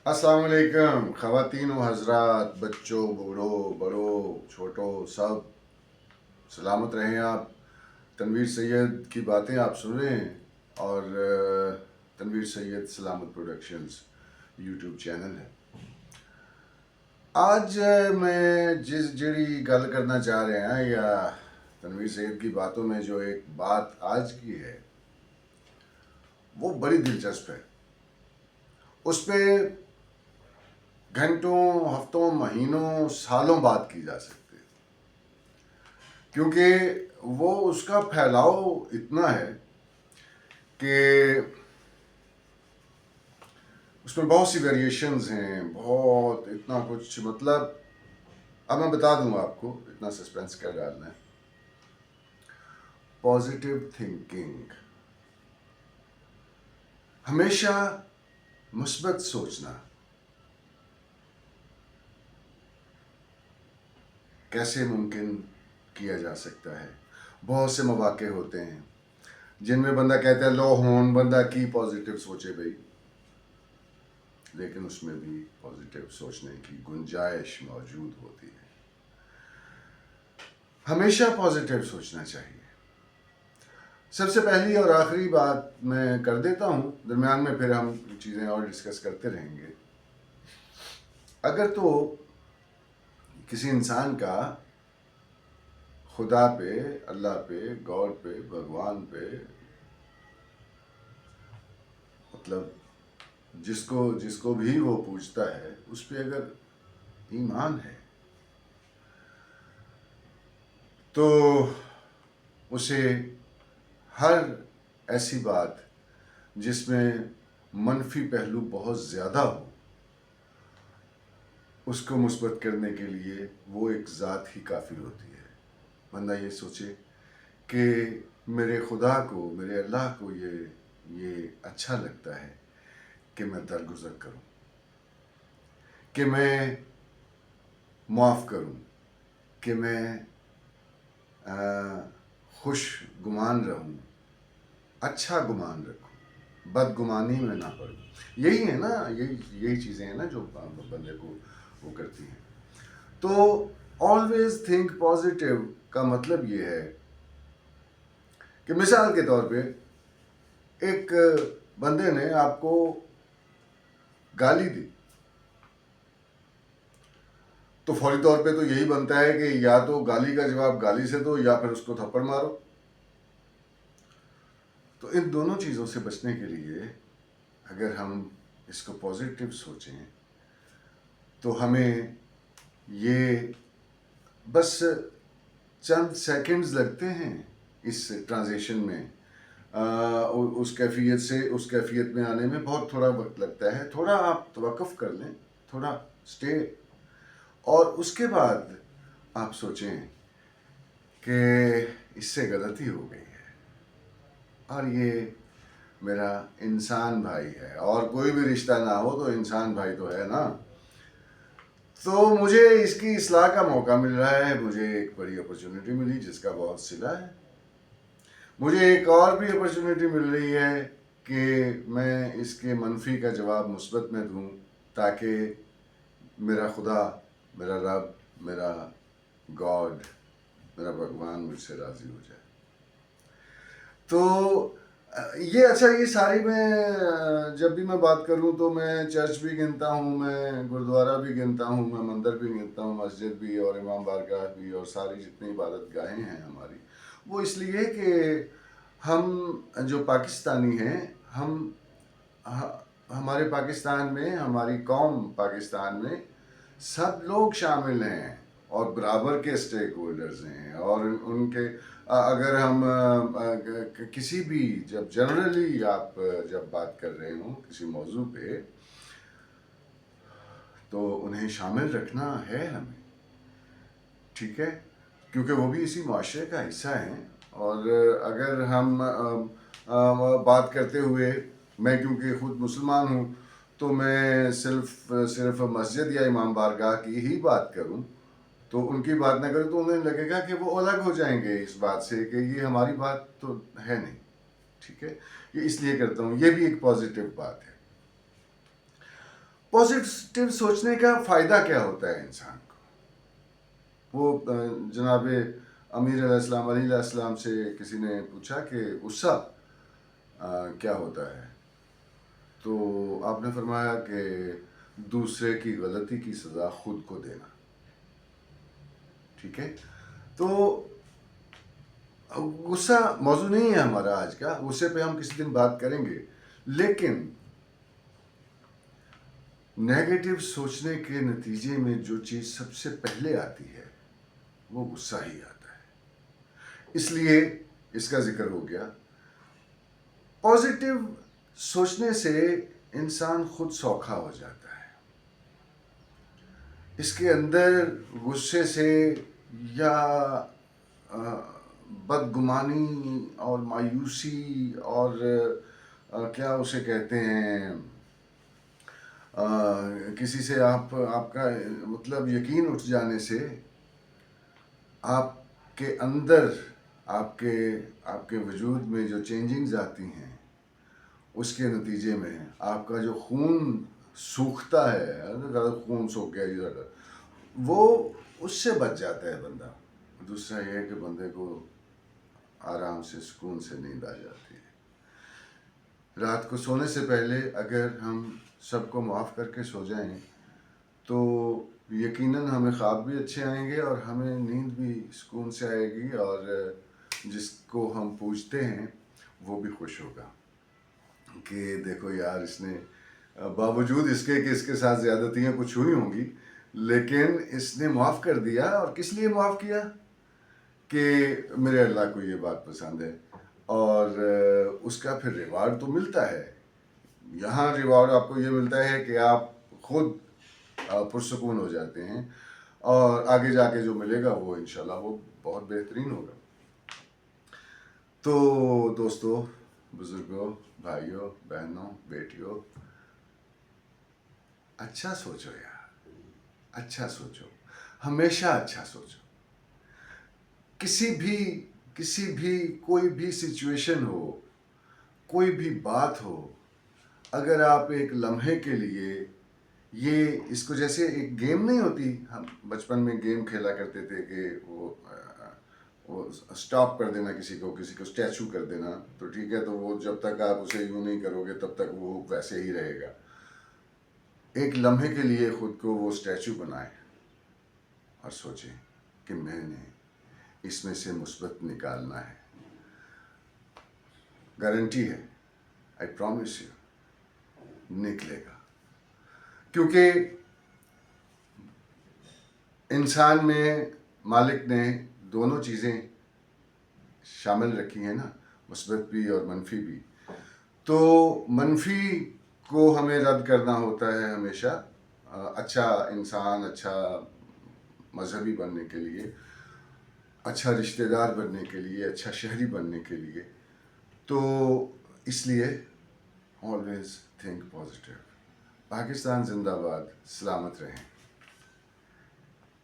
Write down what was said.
अस्सलाम वालेकुम ख़वातीन व हज़रात, बच्चों, बूढ़ों, बड़ों, छोटों, सब सलामत रहें आप। तनवीर सैयद की बातें आप सुन रहे हैं और तनवीर सैयद सलामत प्रोडक्शंस यूट्यूब चैनल है। आज मैं जिस जड़ी गल करना चाह रहे हैं या तनवीर सैयद की बातों में जो एक बात आज की है वो बड़ी दिलचस्प है। उस पर घंटों, हफ्तों, महीनों, सालों बात की जा सकती है, क्योंकि वो उसका फैलाव इतना है कि उसमें बहुत सी वेरिएशंस हैं, बहुत इतना कुछ, मतलब अब मैं बता दूंगा आपको, इतना सस्पेंस क्या डालना है। पॉजिटिव थिंकिंग, हमेशा मुस्बत सोचना, कैसे मुमकिन किया जा सकता है। बहुत से मौके होते हैं जिनमें बंदा कहता है लो होन बंदा की पॉजिटिव सोचे भाई, लेकिन उसमें भी पॉजिटिव सोचने की गुंजाइश मौजूद होती है। हमेशा पॉजिटिव सोचना चाहिए। सबसे पहली और आखिरी बात मैं कर देता हूँ, दरम्यान में फिर हम चीज़ें और डिस्कस करते रहेंगे। अगर तो किसी इंसान का खुदा पे, अल्लाह पे, गॉड पे, भगवान पे, मतलब जिसको जिसको भी वो पूछता है उस पे अगर ईमान है तो उसे हर ऐसी बात जिसमें मनफी पहलू बहुत ज़्यादा हो उसको मुस्बत करने के लिए वो एक ज़ात ही काफ़ी होती है। बंदा ये सोचे कि मेरे खुदा को, मेरे अल्लाह को ये अच्छा लगता है कि मैं दरगुजर करूं, कि मैं माफ़ करूं, कि मैं खुश गुमान रहूं, अच्छा गुमान रखूं, बदगुमानी में ना पड़ूं। यही है ना, यही चीज़ें हैं ना जो बंदे को वो करती हैं। तो ऑलवेज थिंक पॉजिटिव का मतलब ये है कि मिसाल के तौर पे एक बंदे ने आपको गाली दी तो फौरी तौर पे तो यही बनता है कि या तो गाली का जवाब गाली से दो या फिर उसको थप्पड़ मारो। तो इन दोनों चीज़ों से बचने के लिए अगर हम इसको पॉजिटिव सोचें तो हमें ये बस चंद सेकंड्स लगते हैं इस ट्रांजिशन में, उस कैफियत से उस कैफियत में आने में बहुत थोड़ा वक्त लगता है। थोड़ा आप तवक्कुफ कर लें, थोड़ा स्टे, और उसके बाद आप सोचें कि इससे गलती हो गई है और ये मेरा इंसान भाई है, और कोई भी रिश्ता ना हो तो इंसान भाई तो है ना। तो मुझे इसकी इस्लाह का मौका मिल रहा है, मुझे एक बड़ी अपॉर्चुनिटी मिली जिसका बहुत सिला है। मुझे एक और भी अपॉर्चुनिटी मिल रही है कि मैं इसके मनफी का जवाब मुस्बत में दूँ ताकि मेरा खुदा, मेरा रब, मेरा गॉड, मेरा भगवान मुझसे राज़ी हो जाए। तो ये अच्छा, ये सारी मैं जब भी मैं बात करूं तो मैं चर्च भी गिनता हूं, मैं गुरुद्वारा भी गिनता हूं, मैं मंदिर भी गिनता हूं, मस्जिद भी और इमाम बारगाह भी और सारी जितनी इबादत गाहें हैं हमारी, वो इसलिए कि हम जो पाकिस्तानी हैं, हमारे पाकिस्तान में, हमारी कौम पाकिस्तान में सब लोग शामिल हैं और बराबर के स्टेक होल्डर्स हैं। और उनके अगर हम किसी भी, जब जनरली आप जब बात कर रहे हो किसी मौजू पे, तो उन्हें शामिल रखना है हमें, ठीक है, क्योंकि वो भी इसी मुआशरे का हिस्सा हैं। और अगर हम बात करते हुए, मैं क्योंकि ख़ुद मुसलमान हूँ तो मैं सिर्फ मस्जिद या इमाम बारगाह की ही बात करूँ, तो उनकी बात ना करूँ तो उन्हें लगेगा कि वो अलग हो जाएंगे इस बात से कि ये हमारी बात तो है नहीं, ठीक है। ये इसलिए करता हूँ, ये भी एक पॉजिटिव बात है। पॉजिटिव सोचने का फ़ायदा क्या होता है इंसान को? वो जनाब अमीर अलैहिस्सलाम अली अलैहिस्सलाम से किसी ने पूछा कि गुस्सा क्या होता है? तो आपने फरमाया कि दूसरे की गलती की सज़ा खुद को देना। ठीक है? तो गुस्सा मौजू नहीं है हमारा आज का, गुस्से पे हम किसी दिन बात करेंगे, लेकिन नेगेटिव सोचने के नतीजे में जो चीज़ सबसे पहले आती है वो गुस्सा ही आता है। इसलिए इसका जिक्र हो गया। पॉजिटिव सोचने से इंसान खुद सौखा हो जाता है। इसके अंदर गुस्से से या बदगुमानी और मायूसी और क्या उसे कहते हैं, किसी से आपका मतलब यकीन उठ जाने से आपके अंदर आपके आपके वजूद में जो चेंजिंग्स आती हैं उसके नतीजे में आपका जो खून सूखता है, ज़्यादा खून सूख गया इधर, वो उससे बच जाता है बंदा। दूसरा ये है कि बंदे को आराम से सुकून से नींद आ जाती है। रात को सोने से पहले अगर हम सबको माफ़ करके सो जाएं तो यकीनन हमें ख्वाब भी अच्छे आएंगे और हमें नींद भी सुकून से आएगी और जिसको हम पूछते हैं वो भी खुश होगा कि देखो यार, इसने बावजूद इसके कि इसके साथ ज़्यादतियाँ कुछ हुई होंगी लेकिन इसने माफ़ कर दिया। और किस लिए माफ़ किया? कि मेरे अल्लाह को ये बात पसंद है और उसका फिर रिवार्ड तो मिलता है। यहाँ रिवार्ड आपको ये मिलता है कि आप खुद पुरसुकून हो जाते हैं और आगे जाके जो मिलेगा वो इंशाल्लाह वो बहुत बेहतरीन होगा। तो दोस्तों, बुजुर्गों, भाइयों, बहनों, बेटियों, अच्छा सोचो यार, अच्छा सोचो, हमेशा अच्छा सोचो। किसी भी कोई भी सिचुएशन हो, कोई भी बात हो, अगर आप एक लम्हे के लिए ये इसको, जैसे एक गेम नहीं होती, हम बचपन में गेम खेला करते थे कि वो स्टॉप कर देना किसी को स्टैचू कर देना, तो ठीक है, तो वो जब तक आप उसे यूँ नहीं करोगे तब तक वो वैसे ही रहेगा। एक लम्हे के लिए खुद को वो स्टैचू बनाएं और सोचें कि मैंने इसमें से मुस्बत निकालना है। गारंटी है, आई प्रॉमिस यू, निकलेगा। क्योंकि इंसान में मालिक ने दोनों चीज़ें शामिल रखी हैं ना, मुस्बत भी और मनफी भी। तो मनफी को हमें रद्द करना होता है हमेशा, अच्छा इंसान, अच्छा मजहबी बनने के लिए, अच्छा रिश्तेदार बनने के लिए, अच्छा शहरी बनने के लिए। तो इसलिए ऑलवेज थिंक पॉजिटिव। पाकिस्तान जिंदाबाद, सलामत रहें।